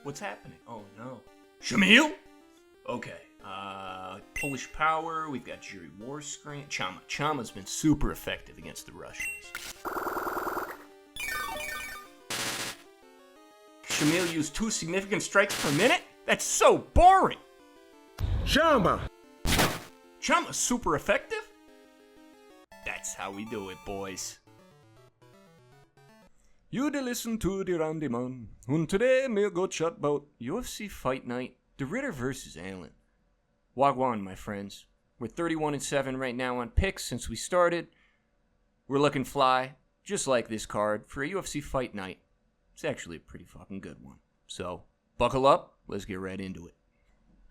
What's happening? Oh, no. Shamil? Okay. Polish Power. We've got Jerry Warscreen. Chama. Chama's been super effective against the Russians. Shamil used 2 significant strikes per minute? That's so boring. Chama. Chama's super effective? That's how we do it, boys. You listen to the Randyman, and today we'll go chat about UFC Fight Night, Deridder versus Aiemann. Wagwan, my friends. We're 31-7 right now on picks since we started. We're looking fly, just like this card, for a UFC Fight Night. It's actually a pretty fucking good one. So, buckle up, let's get right into it.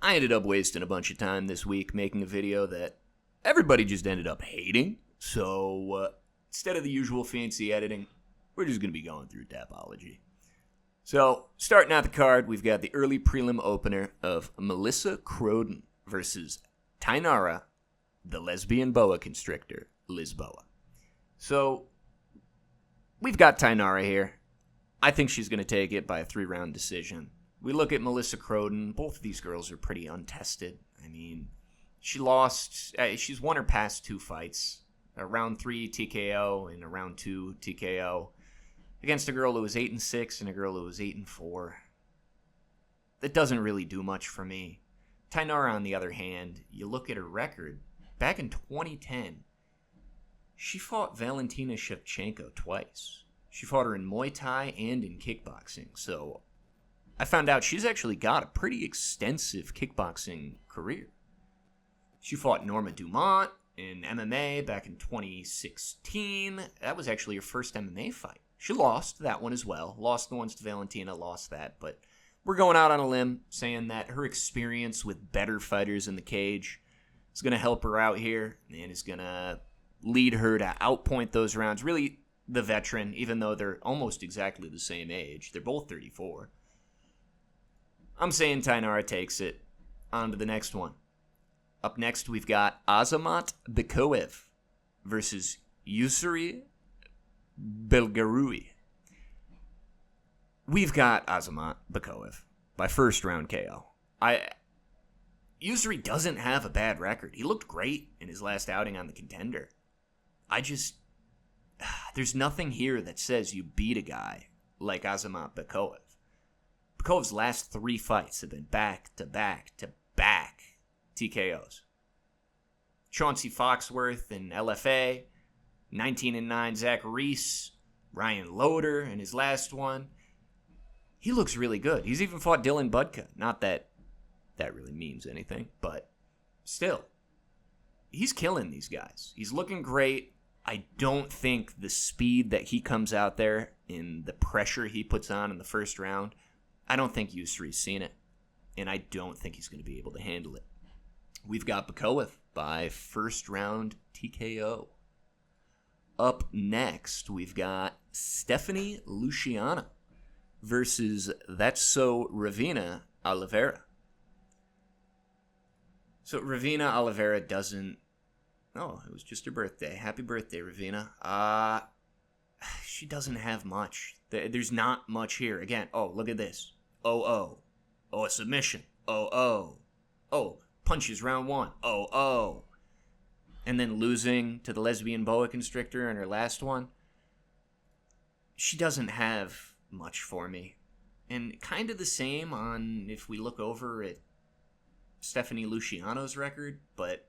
I ended up wasting a bunch of time this week making a video that everybody just ended up hating. So, instead of the usual fancy editing, we're just going to be going through Tapology. So, starting out the card, we've got the early prelim opener of Melissa Croden versus Tainara, the lesbian boa constrictor, Lisboa. So, we've got Tainara here. I think she's going to take it by a 3-round decision. We look at Melissa Croden. Both of these girls are pretty untested. I mean, she's won her past 2 fights. A round 3 TKO and a round 2 TKO. Against a girl who was 8-6 and a girl who was 8-4. That doesn't really do much for me. Tainara, on the other hand, you look at her record. Back in 2010, she fought Valentina Shevchenko twice. She fought her in Muay Thai and in kickboxing. So I found out she's actually got a pretty extensive kickboxing career. She fought Norma Dumont in MMA back in 2016. That was actually her first MMA fight. She lost that one as well. Lost the ones to Valentina, lost that. But we're going out on a limb saying that her experience with better fighters in the cage is going to help her out here and is going to lead her to outpoint those rounds. Really, the veteran, even though they're almost exactly the same age. They're both 34. I'm saying Tainara takes it. On to the next one. Up next, we've got Aiemann Zahabi versus Yusri Belgaroui. We've got Aiemann Zahabi by first round KO. Yusri doesn't have a bad record. He looked great in his last outing on the Contender. There's nothing here that says you beat a guy like Aiemann Zahabi. Zahabi's last 3 fights have been back-to-back-to-back TKOs. Chauncey Foxworth in LFA, 19-9 Zach Reese, Ryan Loder in his last one. He looks really good. He's even fought Dylan Budka. Not that that really means anything, but still. He's killing these guys. He's looking great. I don't think the speed that he comes out there and the pressure he puts on in the first round, I don't think Yusri's seen it. And I don't think he's going to be able to handle it. We've got Zahabi by first round TKO. Up next, we've got Stephanie Luciano versus That's So Ravina Oliveira. So Ravina Oliveira doesn't... Oh, it was just her birthday. Happy birthday, Ravina. She doesn't have much. There's not much here. Again, look at this. Oh, a submission. Oh, punches round 1. And then losing to the lesbian boa constrictor in her last one. She doesn't have much for me. And kind of the same on if we look over at Stephanie Luciano's record, but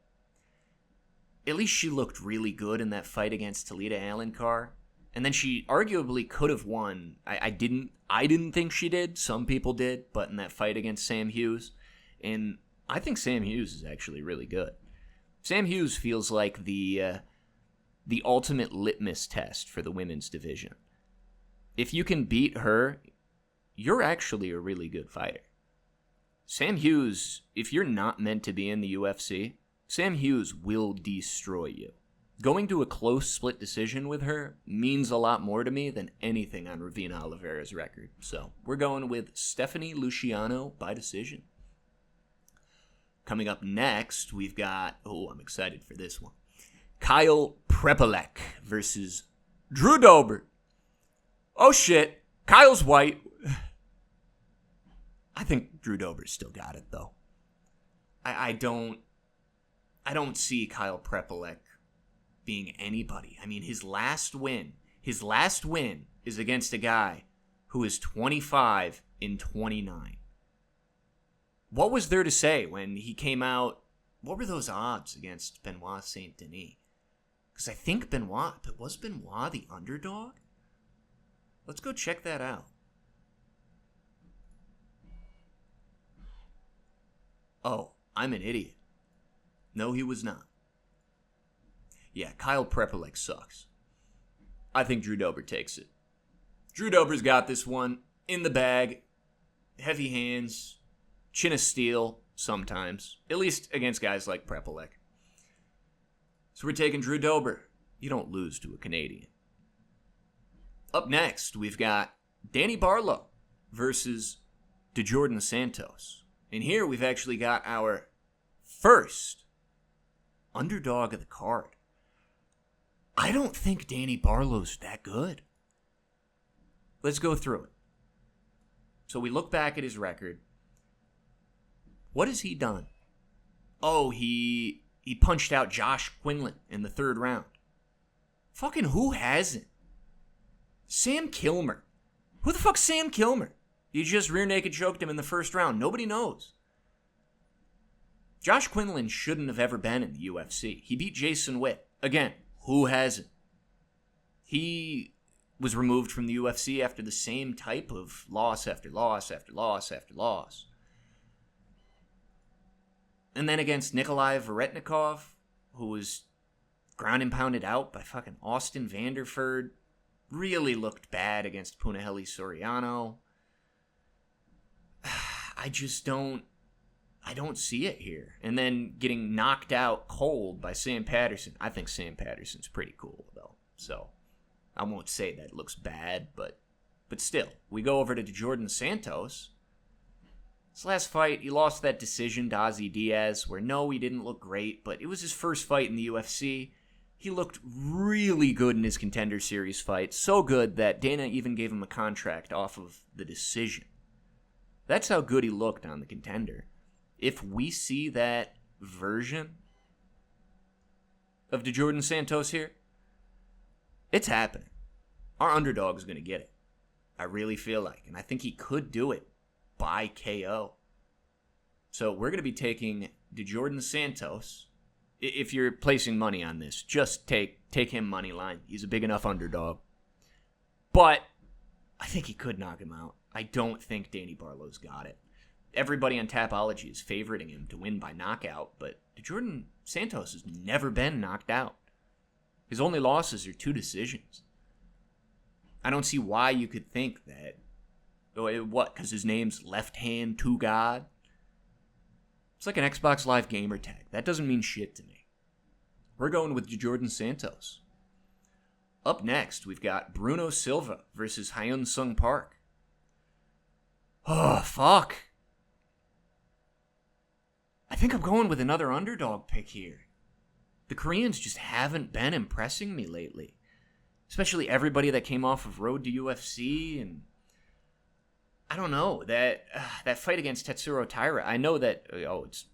at least she looked really good in that fight against Talita Alankar. And then she arguably could have won. I didn't think she did. Some people did, but in that fight against Sam Hughes. And I think Sam Hughes is actually really good. Sam Hughes feels like the ultimate litmus test for the women's division. If you can beat her, you're actually a really good fighter. Sam Hughes, if you're not meant to be in the UFC, Sam Hughes will destroy you. Going to a close split decision with her means a lot more to me than anything on Ravina Oliveira's record. So we're going with Stephanie Luciano by decision. Coming up next, we've got... Oh, I'm excited for this one. Kyle Prepolek versus Drew Dober. Oh, shit. Kyle's white. I think Drew Dober's still got it, though. I don't see Kyle Prepolek being anybody. I mean, his last win is against a guy who is 25-29. What was there to say when he came out? What were those odds against Benoit Saint Denis? Because I think was Benoit the underdog? Let's go check that out. Oh, I'm an idiot. No, he was not. Yeah, Kyle Prepolek sucks. I think Drew Dober takes it. Drew Dober's got this one in the bag. Heavy hands. Chin of steel sometimes. At least against guys like Prepolek. So we're taking Drew Dober. You don't lose to a Canadian. Up next, we've got Danny Barlow versus DeJordan Santos. And here we've actually got our first underdog of the card. I don't think Danny Barlow's that good. Let's go through it. So we look back at his record. What has he done? Oh, he punched out Josh Quinlan in the third round. Fucking who hasn't? Sam Kilmer. Who the fuck's Sam Kilmer? You just rear naked choked him in the first round. Nobody knows. Josh Quinlan shouldn't have ever been in the UFC. He beat Jason Witt. Again, who hasn't? He was removed from the UFC after the same type of loss after loss after loss after loss. And then against Nikolai Veretnikov, who was ground and pounded out by fucking Austin Vanderford, really looked bad against Punahele Soriano. I don't see it here. And then getting knocked out cold by Sam Patterson. I think Sam Patterson's pretty cool, though. So I won't say that looks bad, but still. We go over to DeJordan Santos. This last fight, he lost that decision to Ozzy Diaz, where no, he didn't look great, but it was his first fight in the UFC. He looked really good in his Contender Series fight. So good that Dana even gave him a contract off of the decision. That's how good he looked on the Contender. If we see that version of DeJordan Santos here, it's happening. Our underdog is going to get it. I really feel like. And I think he could do it by KO. So we're going to be taking DeJordan Santos. If you're placing money on this, just take him money line. He's a big enough underdog. But I think he could knock him out. I don't think Danny Barlow's got it. Everybody on Tapology is favoriting him to win by knockout, but DeJordan Santos has never been knocked out. His only losses are 2 decisions. I don't see why you could think that. What? Because his name's Left Hand to God? It's like an Xbox Live gamer tag. That doesn't mean shit to me. We're going with DeJordan Santos. Up next, we've got Bruno Silva versus Hyun Sung Park. Oh, fuck. I think I'm going with another underdog pick here. The Koreans just haven't been impressing me lately. Especially everybody that came off of Road to UFC, and I don't know, that fight against Tetsuro Taira, I know that, it's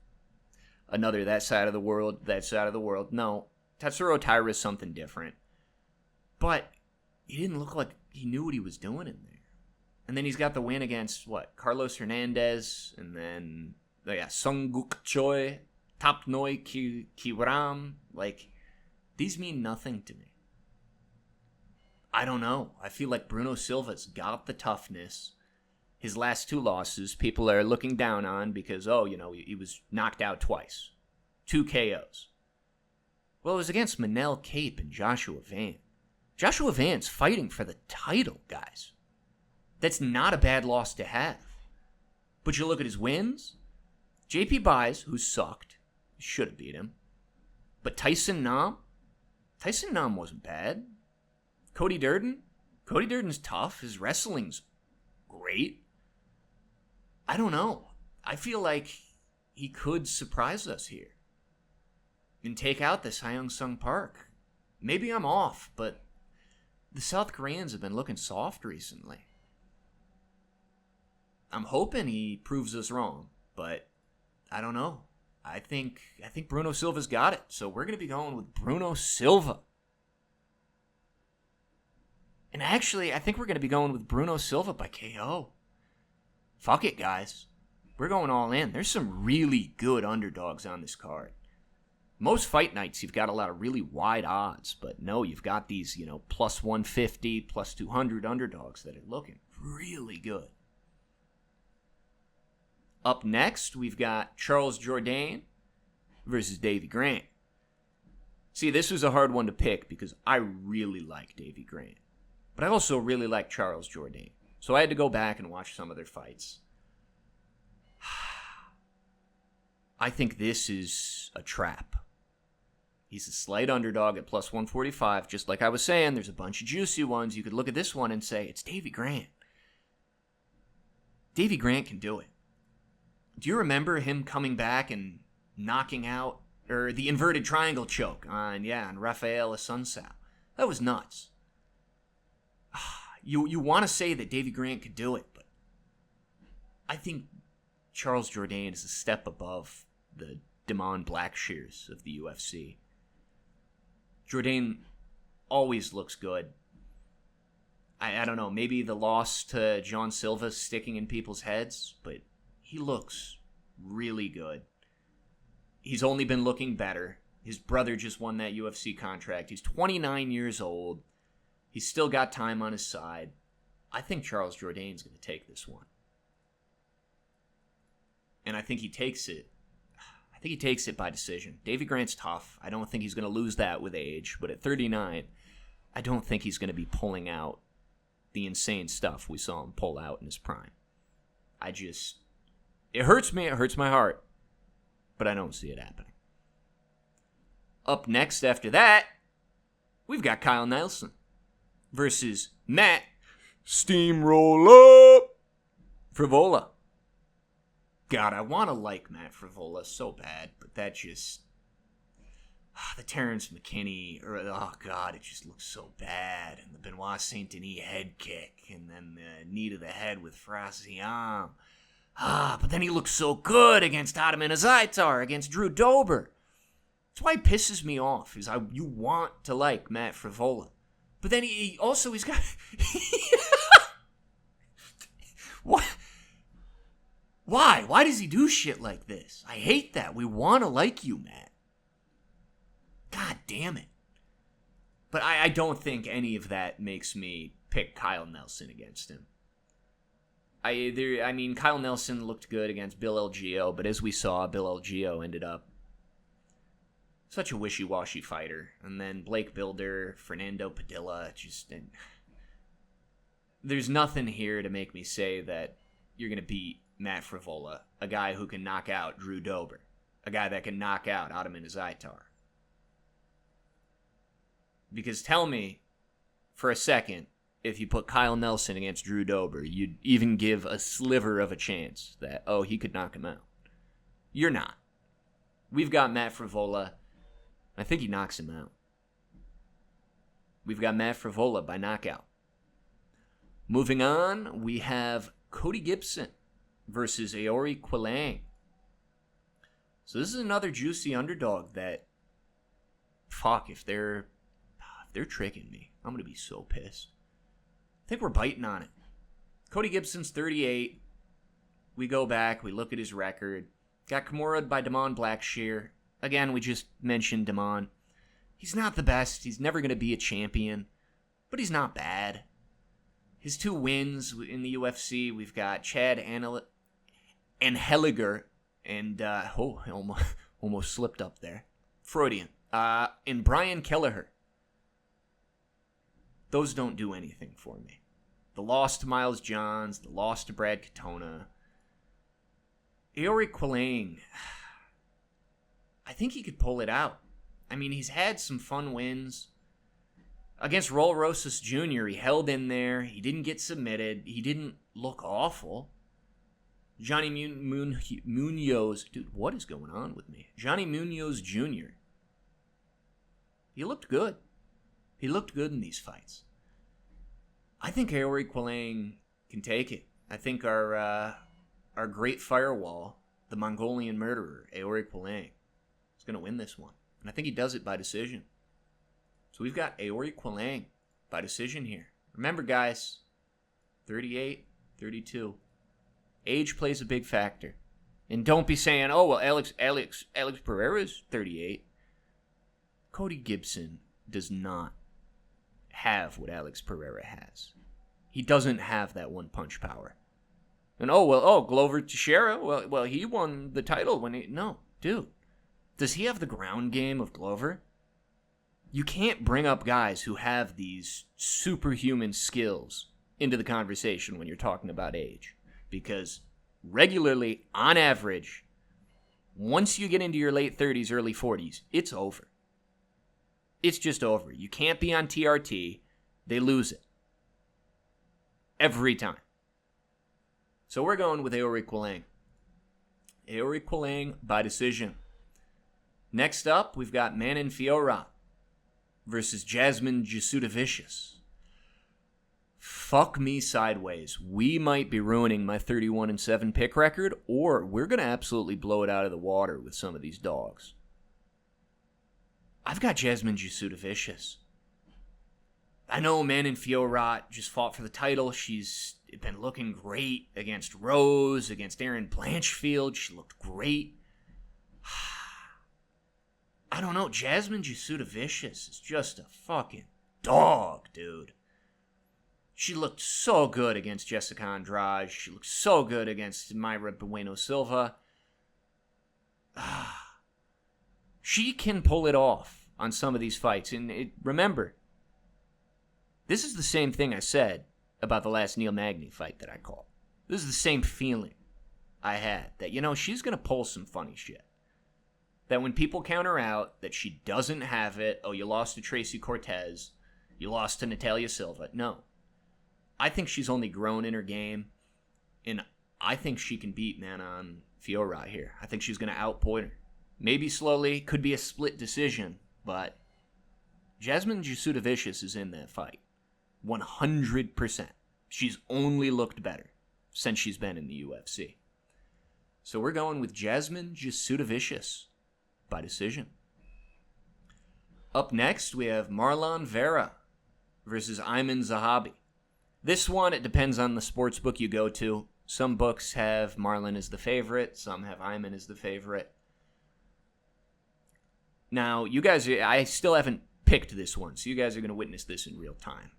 another that side of the world. No, Tetsuro Taira is something different. But he didn't look like he knew what he was doing in there. And then he's got the win against, Carlos Hernandez, and then, Sunguk Choi, Tapnoi Kiwaram. These mean nothing to me. I don't know. I feel like Bruno Silva's got the toughness. His last 2 losses, people are looking down on because, he was knocked out twice. 2 KOs. Well, it was against Manel Cape and Joshua Van. Joshua Van's fighting for the title, guys. That's not a bad loss to have. But you look at his wins. JP Buys, who sucked, should have beat him. But Tyson Nam wasn't bad. Cody Durden's tough. His wrestling's great. I don't know. I feel like he could surprise us here and take out this Hyun Sung Park. Maybe I'm off, but the South Koreans have been looking soft recently. I'm hoping he proves us wrong, but I don't know. I think Bruno Silva's got it. So we're going to be going with Bruno Silva. And actually, I think we're going to be going with Bruno Silva by KO. Fuck it, guys. We're going all in. There's some really good underdogs on this card. Most fight nights, you've got a lot of really wide odds. But no, you've got these, plus 150, plus 200 underdogs that are looking really good. Up next, we've got Charles Jourdain versus Davy Grant. See, this was a hard one to pick because I really like Davy Grant. But I also really like Charles Jourdain. So I had to go back and watch some of their fights. I think this is a trap. He's a slight underdog at plus 145. Just like I was saying, there's a bunch of juicy ones. You could look at this one and say, it's Davy Grant. Davy Grant can do it. Do you remember him coming back and knocking out, or the inverted triangle choke on Rafael Assunção? That was nuts. You want to say that Davy Grant could do it, but I think Charles Jourdain is a step above the Damon Blackshears of the UFC. Jourdain always looks good. I don't know, maybe the loss to John Silva sticking in people's heads, but he looks really good. He's only been looking better. His brother just won that UFC contract. He's 29 years old. He's still got time on his side. I think Charles Jourdain's going to take this one. And I think he takes it. I think he takes it by decision. Davy Grant's tough. I don't think he's going to lose that with age. But at 39, I don't think he's going to be pulling out the insane stuff we saw him pull out in his prime. It hurts me. It hurts my heart. But I don't see it happening. Up next after that, we've got Kyle Nelson versus Matt Steamroller Frivola. God, I want to like Matt Frivola so bad, but that just... the Terrence McKinney, it just looks so bad. And the Benoit Saint Denis head kick, and then the knee to the head with Fraziam. But then he looks so good against Aiemann Zahabi, against Drew Dober. That's why it pisses me off, you want to like Matt Frivola. But then he's got... What? Why? Why does he do shit like this? I hate that. We want to like you, Matt. God damn it. But I don't think any of that makes me pick Kyle Nelson against him. Kyle Nelson looked good against Bill Elgio, but as we saw, Bill Elgio ended up such a wishy-washy fighter. And then Blake Bilder, Fernando Padilla, there's nothing here to make me say that you're going to beat Matt Frivola, a guy who can knock out Drew Dober, a guy that can knock out Aiemann Zahabi. Because tell me, for a second, if you put Kyle Nelson against Drew Dober, you'd even give a sliver of a chance that, he could knock him out. You're not. We've got Matt Frivola. I think he knocks him out. We've got Matt Frivola by knockout. Moving on, we have Cody Gibson versus Aori Quilang. So this is another juicy underdog that, if they're tricking me, I'm going to be so pissed. I think we're biting on it. Cody Gibson's 38. We go back, we look at his record. Got Kimura'd by Damon Blackshear. Again, we just mentioned Damon. He's not the best. He's never going to be a champion. But he's not bad. His 2 wins in the UFC, we've got Chad Anheliger and, I almost slipped up there. Freudian. And Brian Kelleher. Those don't do anything for me. The loss to Miles Johns, the loss to Brad Katona. Aori Quilang, I think he could pull it out. He's had some fun wins. Against Raul Rosas Jr., he held in there. He didn't get submitted. He didn't look awful. Johnny Munoz. Dude, what is going on with me? Johnny Munoz Jr. He looked good. He looked good in these fights. I think Aori Quilang can take it. I think our great firewall, the Mongolian murderer, Aiemann Zahabi, is going to win this one. And I think he does it by decision. So we've got Aiemann Zahabi by decision here. Remember, guys, 38, 32. Age plays a big factor. And don't be saying, oh, well, Alex Pereira's 38. Cody Gibson does not have what Alex Pereira has. He doesn't have that one-punch power. And, Glover Teixeira, well, he won the title when he... No, dude. Does he have the ground game of Glover? You can't bring up guys who have these superhuman skills into the conversation when you're talking about age. Because regularly, on average, once you get into your late 30s, early 40s, it's over. It's just over. You can't be on TRT. They lose it. Every time. So we're going with Aiemann Zahabi. Aiemann Zahabi by decision. Next up, we've got Manon Fiorot versus Jasmine Jasudavicius. Fuck me sideways. We might be ruining my 31-7 pick record, or we're going to absolutely blow it out of the water with some of these dogs. I've got Jasmine Jasudavicius. I know Manon Fiorot just fought for the title. She's been looking great against Rose, against Erin Blanchfield. She looked great. I don't know. Jasmine Jasudavicius is just a fucking dog, dude. She looked so good against Jessica Andrade. She looked so good against Mayra Bueno Silva. She can pull it off on some of these fights. And remember, this is the same thing I said about the last Neil Magny fight that I called. This is the same feeling I had that, she's going to pull some funny shit. That when people counter out that she doesn't have it, you lost to Tracy Cortez, you lost to Natalia Silva. No. I think she's only grown in her game, and I think she can beat Manon Fiorot here. I think she's going to outpoint her. Maybe slowly, could be a split decision, but Jasmine Jasudavicius is in that fight. 100%. She's only looked better since she's been in the UFC. So we're going with Jasmine Jasudavicius by decision. Up next, we have Marlon Vera versus Aiemann Zahabi. This one, it depends on the sports book you go to. Some books have Marlon as the favorite. Some have Aiemann as the favorite. Now, you guys, I still haven't picked this one, so you guys are going to witness this in real time.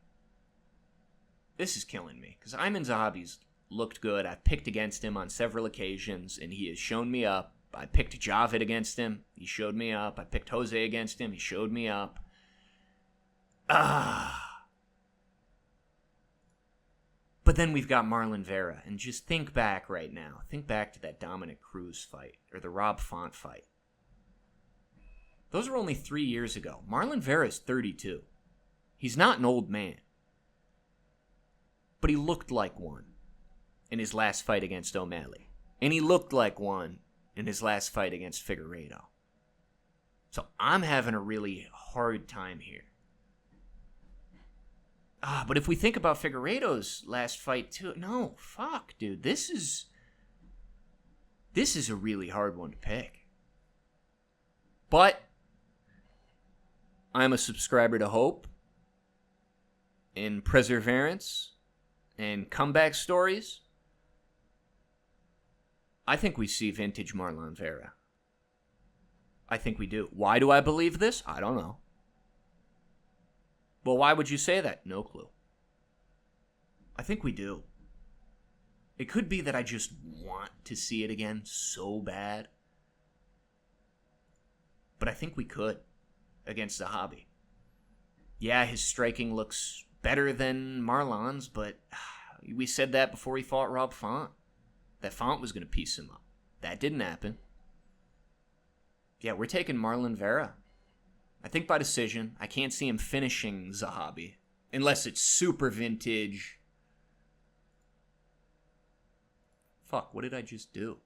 This is killing me, because Aiemann Zahabi's looked good. I've picked against him on several occasions, and he has shown me up. I picked Javid against him. He showed me up. I picked Jose against him. He showed me up. But then we've got Marlon Vera, and just think back right now. Think back to that Dominic Cruz fight, or the Rob Font fight. Those were only 3 years ago. Marlon Vera is 32. He's not an old man. But he looked like one in his last fight against O'Malley. And he looked like one in his last fight against Figueiredo. So I'm having a really hard time here. But if we think about Figueiredo's last fight too, no, fuck, dude. This is a really hard one to pick. But I'm a subscriber to hope and perseverance and comeback stories. I think we see vintage Marlon Vera. I think we do. Why do I believe this? I don't know. Well, why would you say that? No clue. I think we do. It could be that I just want to see it again so bad. But I think we could against Zahabi. Yeah, his striking looks better than Marlon's, but we said that before he fought Rob Font. That Font was going to piece him up. That didn't happen. Yeah, we're taking Marlon Vera. I think by decision. I can't see him finishing Zahabi. Unless it's super vintage. Fuck, what did I just do?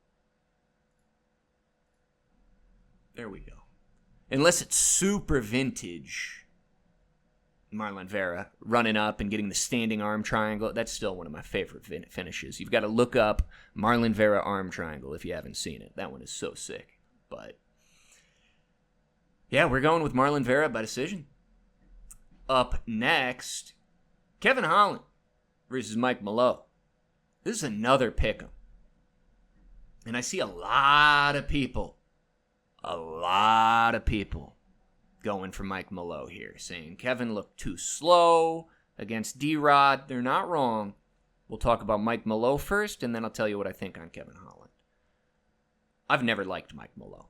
There we go. Unless it's super vintage Marlon Vera running up and getting the standing arm triangle. That's still one of my favorite finishes. You've got to look up Marlon Vera arm triangle if you haven't seen it. That one is so sick. But yeah, we're going with Marlon Vera by decision. Up next, Kevin Holland versus Mike Malone. This is another pick'em. And I see a lot of people going for Mike Malone here, saying Kevin looked too slow against D-Rod. They're not wrong. We'll talk about Mike Malone first, and then I'll tell you what I think on Kevin Holland. I've never liked Mike Malone.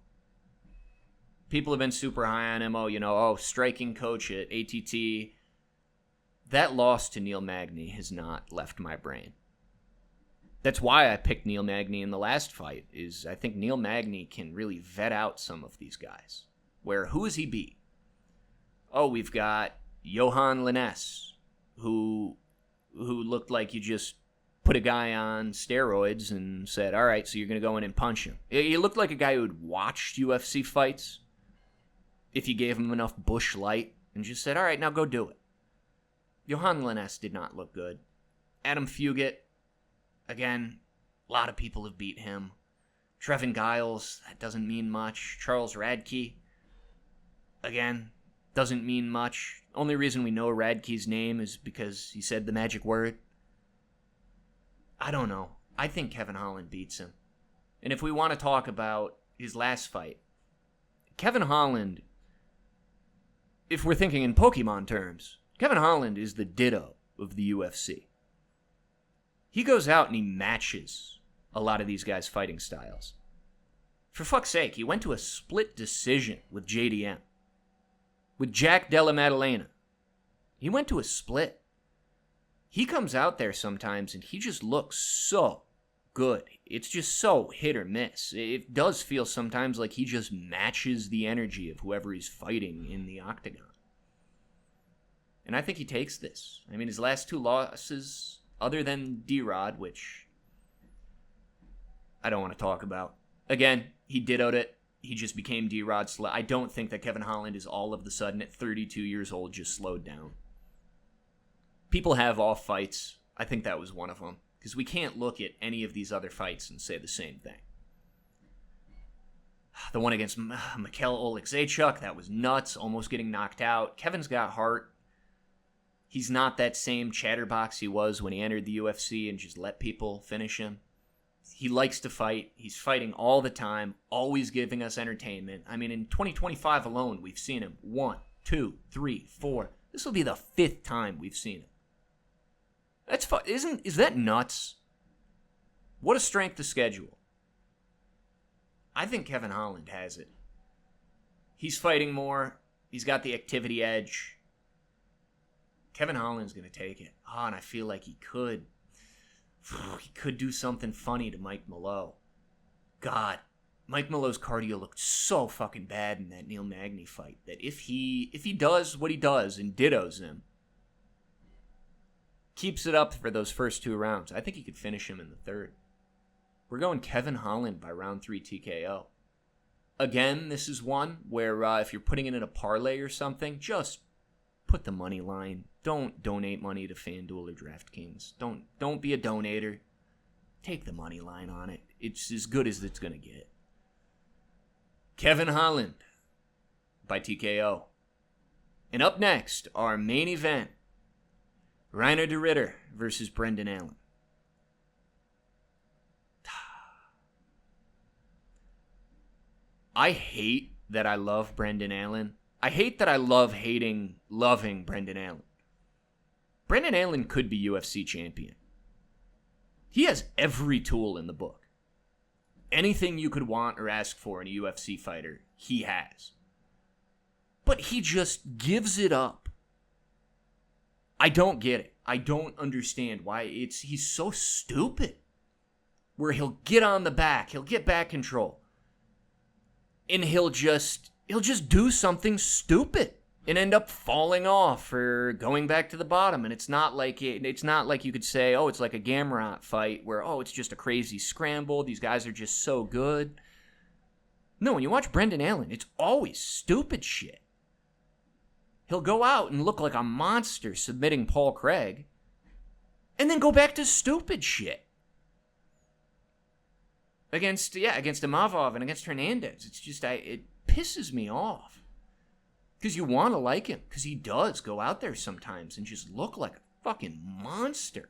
People have been super high on him. Striking coach at ATT. That loss to Neil Magny has not left my brain. That's why I picked Neil Magny in the last fight, is I think Neil Magny can really vet out some of these guys. Where, who has he beat? Oh, we've got Johan Linnes, who looked like you just put a guy on steroids and said, all right, so you're going to go in and punch him. He looked like a guy who had watched UFC fights if you gave him enough bush light and just said, all right, now go do it. Johan Linnes did not look good. Adam Fugit, again, a lot of people have beat him. Trevin Giles, that doesn't mean much. Charles Radke, again, doesn't mean much. Only reason we know Radke's name is because he said the magic word. I don't know. I think Kevin Holland beats him. And if we want to talk about his last fight, Kevin Holland, if we're thinking in Pokemon terms, Kevin Holland is the Ditto of the UFC. He goes out and he matches a lot of these guys' fighting styles. For fuck's sake, he went to a split decision with JDM. With Jack Della Maddalena. He went to a split. He comes out there sometimes and he just looks so good. It's just so hit or miss. It does feel sometimes like he just matches the energy of whoever he's fighting in the octagon. And I think he takes this. I mean, his last two losses, other than D-Rod, which I don't want to talk about. Again, he dittoed it. He just became D-Rod. I don't think that Kevin Holland is all of the sudden at 32 years old just slowed down. People have off fights. I think that was one of them. Because we can't look at any of these other fights and say the same thing. The one against Mikhail Oleksiejczuk, that was nuts, almost getting knocked out. Kevin's got heart. He's not that same chatterbox he was when he entered the UFC and just let people finish him. He likes to fight. He's fighting all the time, always giving us entertainment. I mean, in 2025 alone, we've seen him 1, 2, 3, 4. This will be the 5th time we've seen him. That's fun. Is that nuts? What a strength of schedule. I think Kevin Holland has it. He's fighting more. He's got the activity edge. Kevin Holland's going to take it. And I feel like he could. He could do something funny to Mike Malone. God, Mike Malone's cardio looked so fucking bad in that Neil Magny fight that if he does what he does and dittos him, keeps it up for those first 2 rounds, I think he could finish him in the 3rd. We're going Kevin Holland by round 3 TKO. Again, this is one where if you're putting it in a parlay or something, just put the money line. Don't donate money to FanDuel or DraftKings. Don't be a donator. Take the money line on it. It's as good as it's going to get. Kevin Holland by TKO. And up next, our main event. Reiner Deridder versus Brendan Allen. I hate that I love Brendan Allen. I hate that I love loving Brendan Allen. Brendan Allen could be UFC champion. He has every tool in the book. Anything you could want or ask for in a UFC fighter, he has. But he just gives it up. I don't get it. I don't understand why he's so stupid. Where he'll get on the back, he'll get back control, and he'll just do something stupid and end up falling off or going back to the bottom. And it's not like you could say, oh, it's like a Gamrot fight where, oh, it's just a crazy scramble. These guys are just so good. No, when you watch Brendan Allen, it's always stupid shit. He'll go out and look like a monster submitting Paul Craig and then go back to stupid shit. Against Imavov and against Hernandez. It's just, it pisses me off. Because you want to like him. Because he does go out there sometimes and just look like a fucking monster.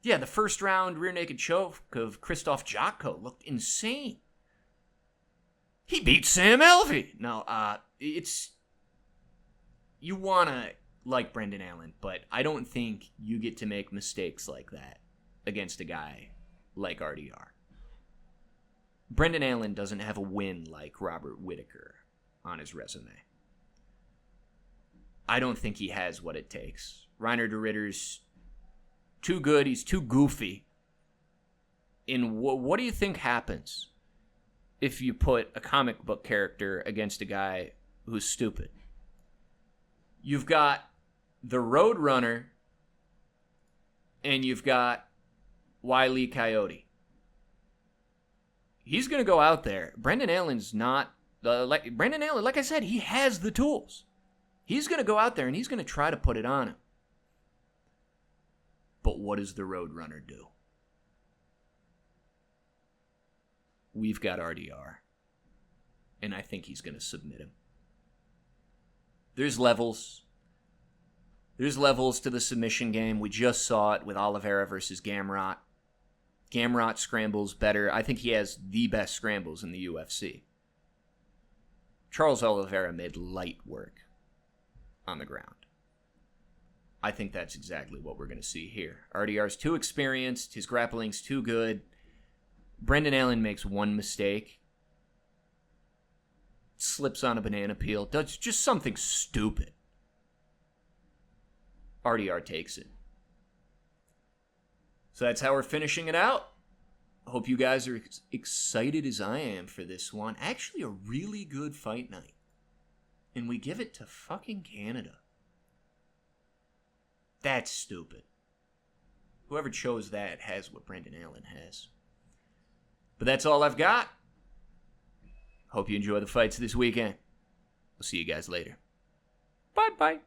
Yeah, the first round rear naked choke of Krzysztof Jotko looked insane. He beat Sam Alvey. No, it's... You want to like Brendan Allen, but I don't think you get to make mistakes like that against a guy like RDR. Brendan Allen doesn't have a win like Robert Whittaker on his resume. I don't think he has what it takes. Reiner Deridder's too good. He's too goofy. What do you think happens if you put a comic book character against a guy who's stupid? You've got the Roadrunner and you've got Wile E. Coyote. He's going to go out there. Brendan Allen's not... Brendan Allen, like I said, he has the tools. He's going to go out there and he's going to try to put it on him. But what does the Roadrunner do? We've got RDR. And I think he's going to submit him. There's levels. There's levels to the submission game. We just saw it with Oliveira versus Gamrot. Gamrot scrambles better. I think he has the best scrambles in the UFC. Charles Oliveira made light work on the ground. I think that's exactly what we're going to see here. RDR's too experienced. His grappling's too good. Brendan Allen makes one mistake. Slips on a banana peel. Does just something stupid. RDR takes it. So that's how we're finishing it out. I hope you guys are excited as I am for this one. Actually, a really good fight night. And we give it to fucking Canada. That's stupid. Whoever chose that has what Brendan Allen has. But that's all I've got. Hope you enjoy the fights this weekend. I'll see you guys later. Bye-bye.